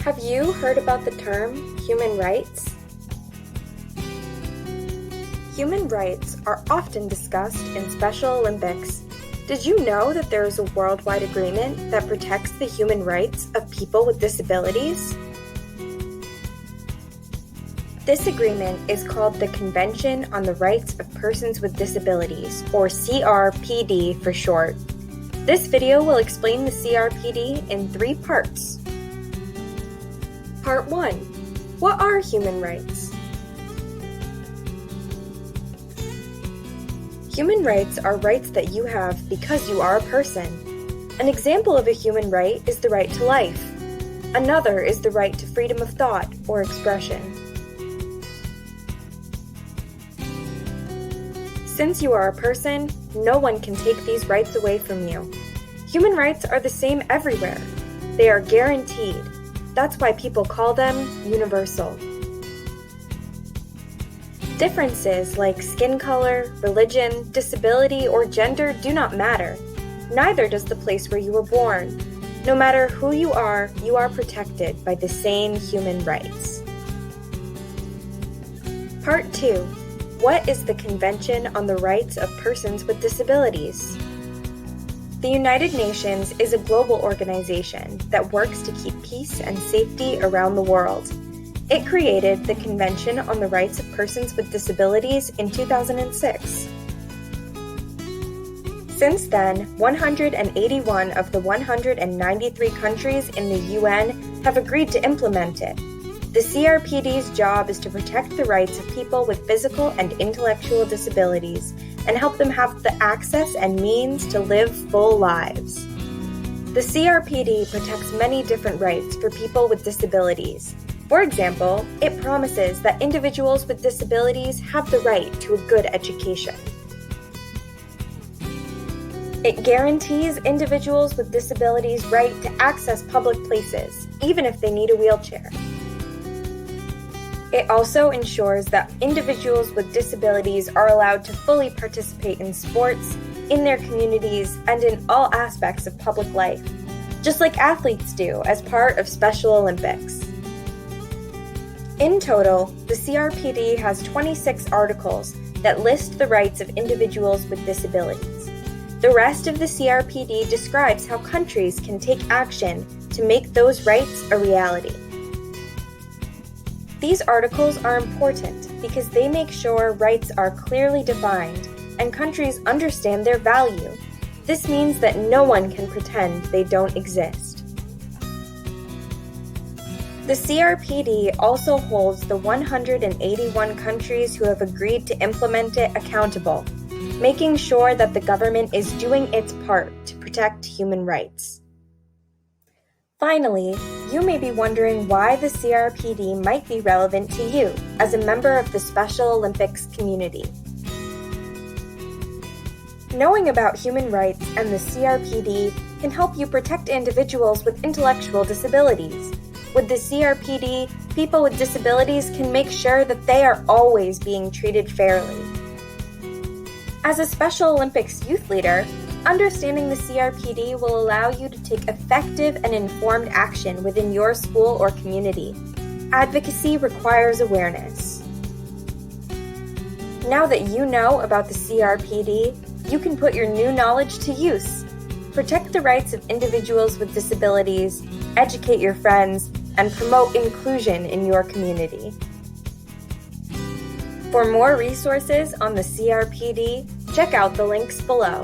Have you heard about the term human rights? Human rights are often discussed in Special Olympics. Did you know that there is a worldwide agreement that protects the human rights of people with disabilities? This agreement is called the Convention on the Rights of Persons with Disabilities, or CRPD for short. This video will explain the CRPD in 3 parts. Part 1. What are human rights? Human rights are rights that you have because you are a person. An example of a human right is the right to life. Another is the right to freedom of thought or expression. Since you are a person, no one can take these rights away from you. Human rights are the same everywhere. They are guaranteed. That's why people call them universal. Differences like skin color, religion, disability, or gender do not matter. Neither does the place where you were born. No matter who you are protected by the same human rights. Part 2. What is the Convention on the Rights of Persons with Disabilities? The United Nations is a global organization that works to keep peace and safety around the world. It created the Convention on the Rights of Persons with Disabilities in 2006. Since then, 181 of the 193 countries in the UN have agreed to implement it. The CRPD's job is to protect the rights of people with physical and intellectual disabilities and help them have the access and means to live full lives. The CRPD protects many different rights for people with disabilities. For example, it promises that individuals with disabilities have the right to a good education. It guarantees individuals with disabilities' right to access public places, even if they need a wheelchair. It also ensures that individuals with disabilities are allowed to fully participate in sports, in their communities, and in all aspects of public life, just like athletes do as part of Special Olympics. In total, the CRPD has 26 articles that list the rights of individuals with disabilities. The rest of the CRPD describes how countries can take action to make those rights a reality. These articles are important because they make sure rights are clearly defined and countries understand their value. This means that no one can pretend they don't exist. The CRPD also holds the 181 countries who have agreed to implement it accountable, making sure that the government is doing its part to protect human rights. Finally, you may be wondering why the CRPD might be relevant to you as a member of the Special Olympics community. Knowing about human rights and the CRPD can help you protect individuals with intellectual disabilities. With the CRPD, people with disabilities can make sure that they are always being treated fairly. As a Special Olympics youth leader, understanding the CRPD will allow you to take effective and informed action within your school or community. Advocacy requires awareness. Now that you know about the CRPD, you can put your new knowledge to use. Protect the rights of individuals with disabilities, educate your friends, and promote inclusion in your community. For more resources on the CRPD, check out the links below.